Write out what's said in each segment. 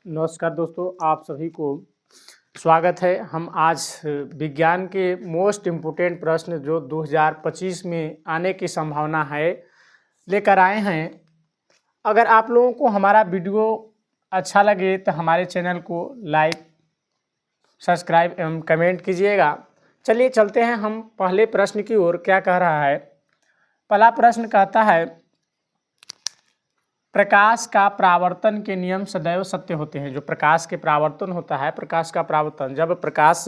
नमस्कार दोस्तों, आप सभी को स्वागत है। हम आज विज्ञान के मोस्ट इम्पोर्टेंट प्रश्न जो 2025 में आने की संभावना है लेकर आए हैं। अगर आप लोगों को हमारा वीडियो अच्छा लगे तो हमारे चैनल को लाइक, सब्सक्राइब एवं कमेंट कीजिएगा। चलिए चलते हैं हम पहले प्रश्न की ओर। क्या कह रहा है? पहला प्रश्न कहता है, प्रकाश का परावर्तन के नियम सदैव सत्य होते हैं। जो प्रकाश के परावर्तन होता है, प्रकाश का परावर्तन, जब प्रकाश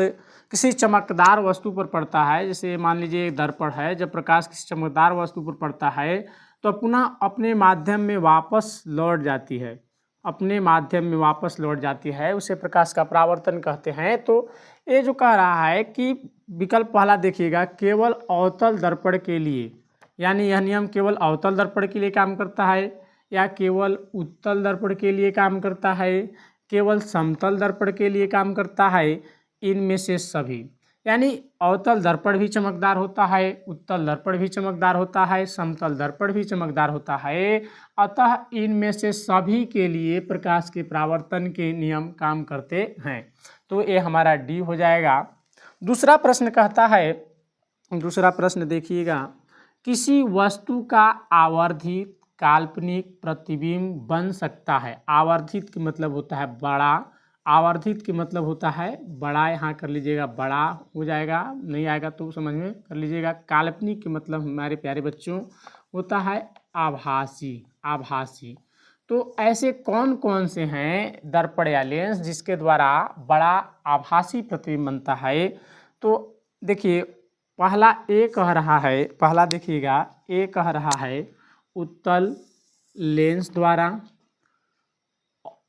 किसी चमकदार वस्तु पर पड़ता है, जैसे मान लीजिए एक दर्पण है, जब प्रकाश किसी चमकदार वस्तु पर पड़ता है तो पुनः अपने माध्यम में वापस लौट जाती है, अपने माध्यम में वापस लौट जाती है, उसे प्रकाश का परावर्तन कहते हैं। तो ये जो कह रहा है कि विकल्प पहला देखिएगा, केवल अवतल दर्पण के लिए, यानी यह नियम केवल अवतल दर्पण के लिए काम करता है, या केवल उत्तल दर्पण के लिए काम करता है, केवल समतल दर्पण के लिए काम करता है, इनमें से सभी। यानी अवतल दर्पण भी चमकदार होता है, उत्तल दर्पण भी चमकदार होता है, समतल दर्पण भी चमकदार होता है, अतः इनमें से सभी के लिए प्रकाश के परावर्तन के नियम काम करते हैं। तो ये हमारा डी हो जाएगा। दूसरा प्रश्न कहता है, दूसरा प्रश्न देखिएगा, किसी वस्तु का आवर्धित काल्पनिक प्रतिबिंब बन सकता है। आवर्धित का मतलब होता है बड़ा, आवर्धित का मतलब होता है बड़ा, यहाँ कर लीजिएगा बड़ा हो जाएगा, नहीं आएगा तो समझ में कर लीजिएगा। काल्पनिक का मतलब हमारे प्यारे बच्चों होता है आभासी, आभासी। तो ऐसे कौन कौन से हैं दर्पण या लेंस जिसके द्वारा बड़ा आभासी प्रतिबिंब बनता है? तो देखिए, पहला ए कह रहा है, पहला देखिएगा ए कह रहा है उत्तल लेंस द्वारा,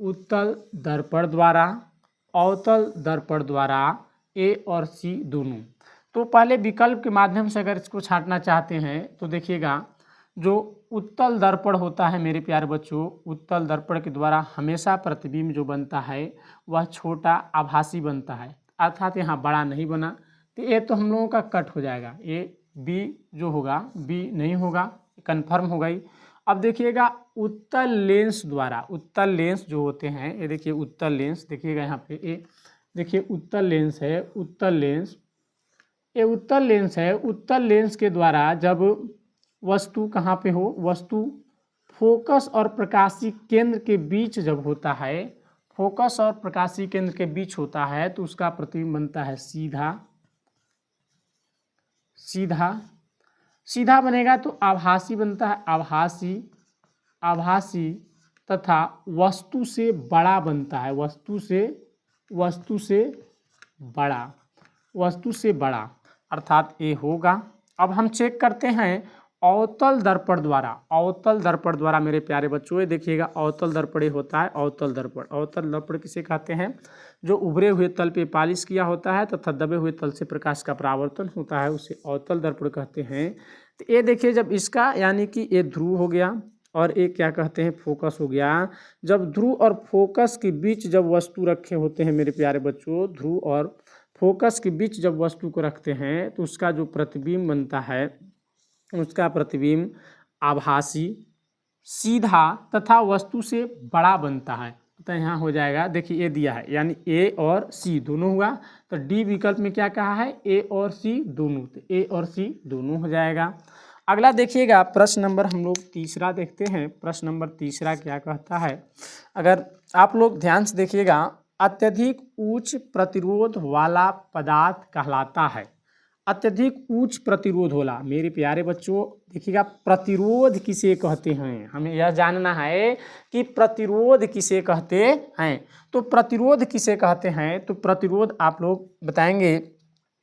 उत्तल दर्पण द्वारा, अवतल दर्पण द्वारा, ए और सी दोनों। तो पहले विकल्प के माध्यम से अगर इसको छांटना चाहते हैं तो देखिएगा, जो उत्तल दर्पण होता है मेरे प्यारे बच्चों, उत्तल दर्पण के द्वारा हमेशा प्रतिबिंब जो बनता है वह छोटा आभासी बनता है, अर्थात यहाँ बड़ा नहीं बना। तो ये तो हम लोगों का कट हो जाएगा, ए बी जो होगा बी नहीं होगा, कन्फर्म हो गई। अब देखिएगा उत्तल लेंस द्वारा, उत्तल लेंस जो होते हैं, ये देखिए उत्तल लेंस, देखिएगा यहाँ पे ये देखिए उत्तल लेंस है, उत्तल लेंस, ये उत्तल लेंस है। उत्तल लेंस के द्वारा जब वस्तु कहाँ पे हो, वस्तु फोकस और प्रकाशीय केंद्र के बीच जब होता है, फोकस और प्रकाशीय केंद्र के बीच होता है तो उसका प्रतिबिंब बनता है सीधा, सीधा, सीधा बनेगा तो आभासी बनता है, आभासी, आभासी तथा वस्तु से बड़ा बनता है, वस्तु से बड़ा, वस्तु से बड़ा, अर्थात ये होगा। अब हम चेक करते हैं अवतल दर्पण द्वारा, अवतल दर्पण द्वारा मेरे प्यारे बच्चों, ये देखिएगा अवतल दर्पण होता है, अवतल दर्पण। अवतल दर्पण किसे कहते हैं? जो उभरे हुए तल पे पालिश किया होता है तथा दबे हुए तल से प्रकाश का परावर्तन होता है, उसे अवतल दर्पण कहते हैं। तो ये देखिए, जब इसका यानी कि ये ध्रुव हो गया और एक क्या कहते हैं फोकस हो गया। जब ध्रुव और फोकस के बीच जब वस्तु रखे होते हैं मेरे प्यारे बच्चों, ध्रुव और फोकस के बीच जब वस्तु को रखते हैं तो उसका जो प्रतिबिंब बनता है, उसका प्रतिबिंब आभासी, सीधा तथा वस्तु से बड़ा बनता है। तो यहाँ हो जाएगा, देखिए ये दिया है, यानी ए और सी दोनों हुआ। तो डी विकल्प में क्या कहा है? ए और सी दोनों, तो ए और सी दोनों हो जाएगा। अगला देखिएगा प्रश्न नंबर हम लोग तीसरा देखते हैं। प्रश्न नंबर तीसरा क्या कहता है, अगर आप लोग ध्यान से देखिएगा, अत्यधिक उच्च प्रतिरोध वाला पदार्थ कहलाता है। अत्यधिक उच्च प्रतिरोध वाला मेरे प्यारे बच्चों, देखिएगा प्रतिरोध किसे कहते हैं, हमें यह जानना है कि प्रतिरोध किसे कहते हैं। तो प्रतिरोध किसे कहते हैं, तो प्रतिरोध आप लोग बताएंगे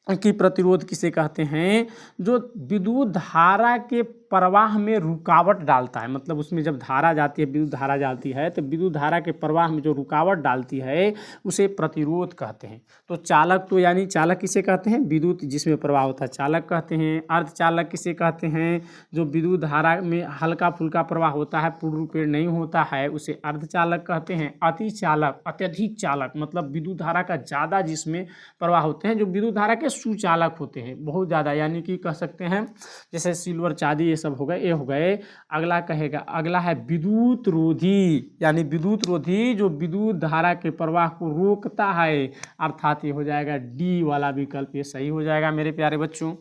कि प्रतिरोध किसे कहते हैं? जो विद्युत धारा के प्रवाह में रुकावट डालता है, मतलब उसमें जब धारा जाती है, विद्युत धारा जाती है तो विद्युत धारा के प्रवाह में जो रुकावट डालती है उसे प्रतिरोध कहते हैं। तो चालक, तो यानी चालक किसे कहते हैं? विद्युत जिसमें प्रवाह होता है चालक कहते हैं। अर्धचालक किसे कहते हैं? जो विद्युत धारा में हल्का फुल्का प्रवाह होता है, पूर्ण रूप नहीं होता है, उसे अर्धचालक कहते हैं। अति चालक, अत्यधिक चालक मतलब विद्युत धारा का ज़्यादा जिसमें प्रवाह होते हैं, जो विद्युत धारा के सुचालक होते हैं बहुत ज़्यादा, यानी कि कह सकते हैं जैसे सिल्वर, चांदी, ये सब हो गए, ये हो गए। अगला कहेगा, अगला है विद्युत रोधी, यानी विद्युत रोधी जो विद्युत धारा के प्रवाह को रोकता है, अर्थात ये हो जाएगा डी वाला विकल्प, ये सही हो जाएगा मेरे प्यारे बच्चों।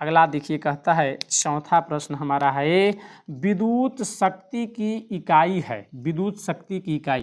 अगला देखिए, कहता है चौथा प्रश्न हमारा है विद्युत शक्ति की इकाई है, विद्युत शक्ति की इकाई